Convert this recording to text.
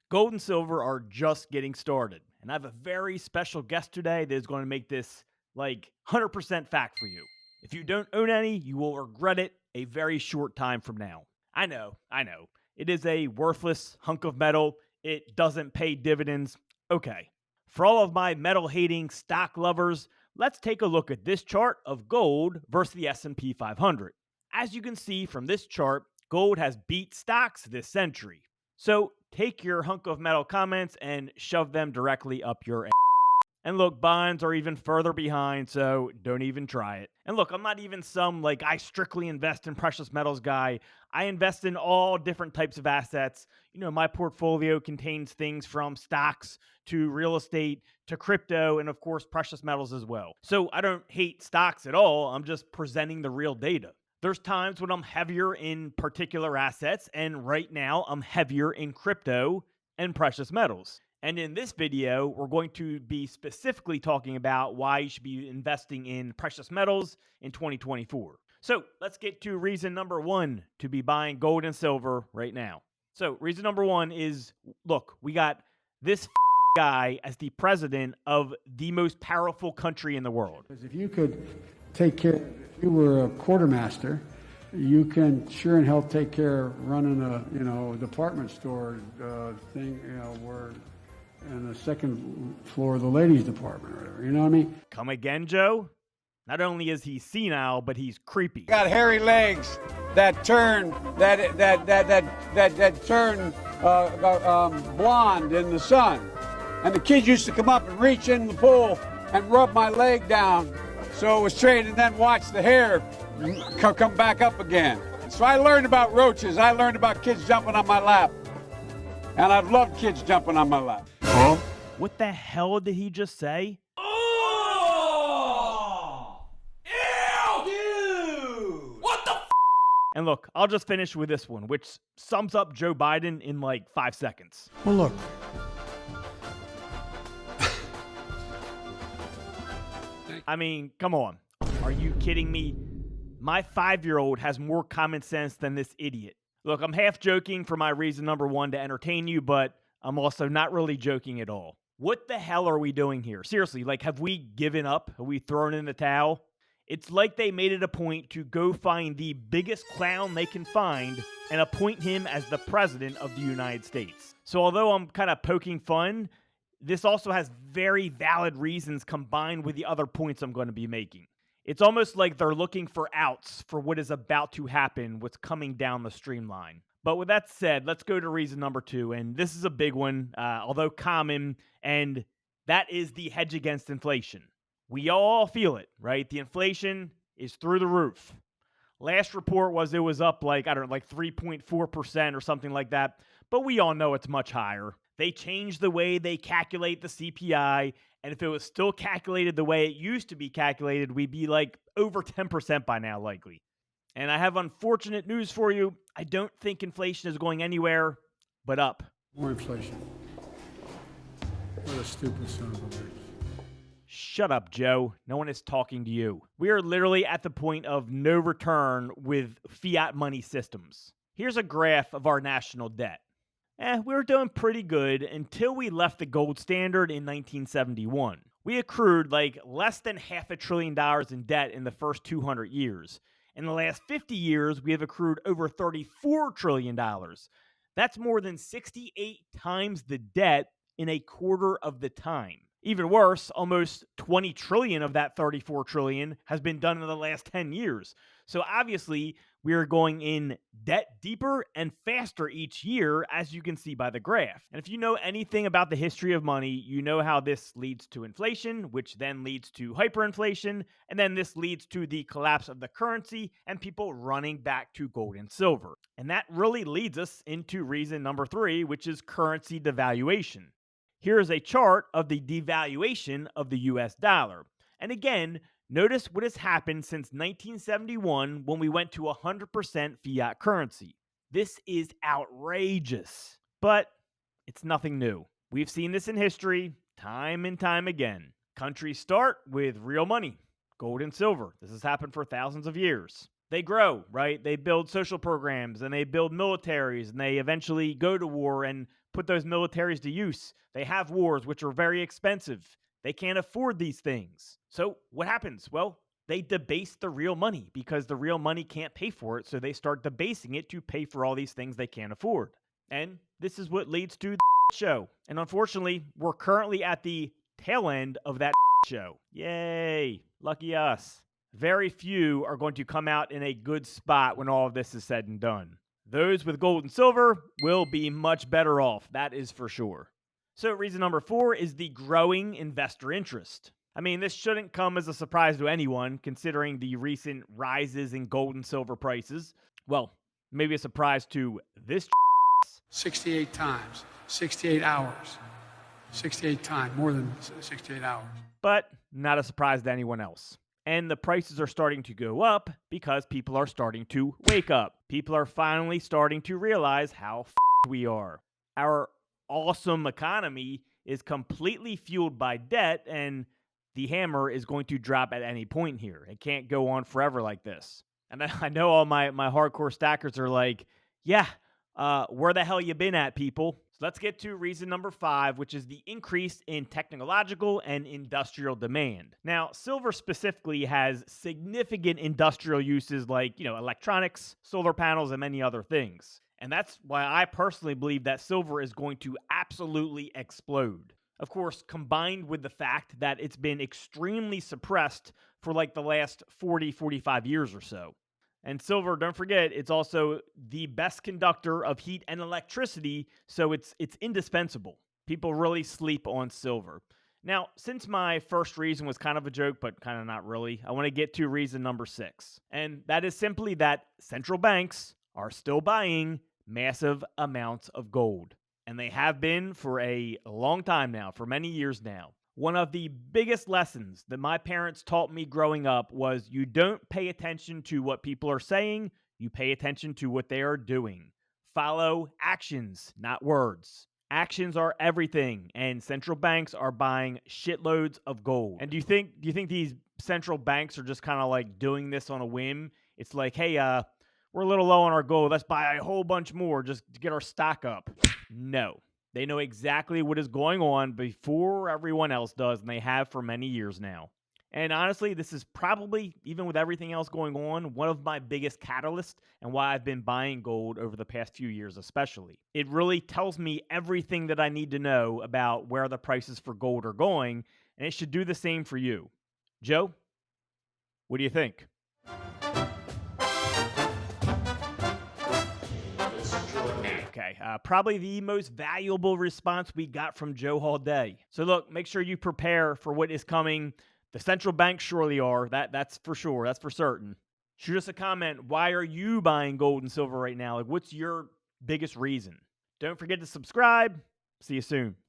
Gold and silver are just getting started. And I have a very special guest today that is going to make this like 100% fact for you. If you don't own any, you will regret it a very short time from now. I know. It is a worthless hunk of metal. It doesn't pay dividends. Okay. For all of my metal hating stock lovers, let's take a look at this chart of gold versus the S&P 500. As you can see from this chart, gold has beat stocks this century. So take your hunk of metal comments and shove them directly up your ass. And look, bonds are even further behind, so don't even try it. And look, I'm not even some I strictly invest in precious metals guy. I invest in all different types of assets. My portfolio contains things from stocks to real estate to crypto and of course precious metals as well. So I don't hate stocks at all. I'm just presenting the real data. There's times when I'm heavier in particular assets, and right now I'm heavier in crypto and precious metals. And in this video, we're going to be specifically talking about why you should be investing in precious metals in 2024. So let's get to reason number one to be buying gold and silver right now. So reason number one is, look, we got this guy as the president of the most powerful country in the world. Because if you could take care, if you were a quartermaster, you can sure and hell take care of running a department store thing, where in the second floor of the ladies department or whatever. You know what I mean? Come again, Joe? Not only is he senile, but he's creepy. Got hairy legs that turn blonde in the sun, and the kids used to come up and reach in the pool and rub my leg down so it was straight, and then watch the hair come back up again. So I learned about roaches. I learned about kids jumping on my lap, and I've loved kids jumping on my lap. Huh? What the hell did he just say? And look, I'll just finish with this one, which sums up Joe Biden in 5 seconds. Well, look. I mean, come on. Are you kidding me? My 5-year-old has more common sense than this idiot. Look, I'm half joking for my reason number one to entertain you, but I'm also not really joking at all. What the hell are we doing here? Seriously, have we given up? Have we thrown in the towel? It's like they made it a point to go find the biggest clown they can find and appoint him as the president of the United States. So although I'm kind of poking fun, this also has very valid reasons combined with the other points I'm going to be making. It's almost like they're looking for outs for what is about to happen, what's coming down the streamline. But with that said, let's go to reason number two, and this is a big one, although common, and that is the hedge against inflation. We all feel it, right? The inflation is through the roof. Last report was it was up 3.4% or something like that, but we all know it's much higher. They changed the way they calculate the CPI, and if it was still calculated the way it used to be calculated, we'd be over 10% by now likely. And I have unfortunate news for you. I don't think inflation is going anywhere but up. More inflation. What a stupid son of a bitch. Shut up, Joe. No one is talking to you. We are literally at the point of no return with fiat money systems. Here's a graph of our national debt. We were doing pretty good until we left the gold standard in 1971. We accrued less than $500 billion in debt in the first 200 years. In the last 50 years, we have accrued over $34 trillion. That's more than 68 times the debt in a quarter of the time. Even worse, almost 20 trillion of that 34 trillion has been done in the last 10 years. So obviously, we are going in debt deeper and faster each year, as you can see by the graph. And if you know anything about the history of money, you know how this leads to inflation, which then leads to hyperinflation, and then this leads to the collapse of the currency and people running back to gold and silver. And that really leads us into reason number three, which is currency devaluation. Here is a chart of the devaluation of the US dollar. And again, notice what has happened since 1971 when we went to 100% fiat currency. This is outrageous, but it's nothing new. We've seen this in history time and time again. Countries start with real money, gold and silver. This has happened for thousands of years. They grow, right? They build social programs and they build militaries and they eventually go to war and put those militaries to use. They have wars, which are very expensive. They can't afford these things. So what happens? Well, they debase the real money because the real money can't pay for it. So they start debasing it to pay for all these things they can't afford. And this is what leads to the show. And unfortunately, we're currently at the tail end of that show. Yay. Lucky us. Very few are going to come out in a good spot when all of this is said and done. Those with gold and silver will be much better off. That is for sure. So reason number 4 is the growing investor interest. I mean, this shouldn't come as a surprise to anyone considering the recent rises in gold and silver prices. Well, maybe a surprise to this 68 times, 68 hours, 68 times, more than 68 hours. But not a surprise to anyone else. And the prices are starting to go up because people are starting to wake up. People are finally starting to realize how we are. Our awesome economy is completely fueled by debt, and the hammer is going to drop at any point here. It can't go on forever like this. And I know all my hardcore stackers are like, yeah, where the hell you been at, people? So let's get to reason number 5, which is the increase in technological and industrial demand. Now, silver specifically has significant industrial uses like, electronics, solar panels, and many other things. And that's why I personally believe that silver is going to absolutely explode. Of course, combined with the fact that it's been extremely suppressed for like the last 40, 45 years or so. And silver, don't forget, it's also the best conductor of heat and electricity, so it's indispensable. People really sleep on silver. Now, since my first reason was kind of a joke, but kind of not really, I want to get to reason number 6. And that is simply that central banks are still buying massive amounts of gold. And they have been for a long time now, for many years now. One of the biggest lessons that my parents taught me growing up was you don't pay attention to what people are saying, you pay attention to what they are doing. Follow actions, not words. Actions are everything, and central banks are buying shitloads of gold. And do you think these central banks are just kind of like doing this on a whim? It's like, hey, we're a little low on our gold. Let's buy a whole bunch more just to get our stock up. No. They know exactly what is going on before everyone else does, and they have for many years now. And honestly, this is probably, even with everything else going on, one of my biggest catalysts and why I've been buying gold over the past few years especially. It really tells me everything that I need to know about where the prices for gold are going, and it should do the same for you. Joe, what do you think? Okay, probably the most valuable response we got from Joe all day. So look, make sure you prepare for what is coming. The central banks surely are. That's for sure. That's for certain. Shoot us a comment. Why are you buying gold and silver right now? Like, what's your biggest reason? Don't forget to subscribe. See you soon.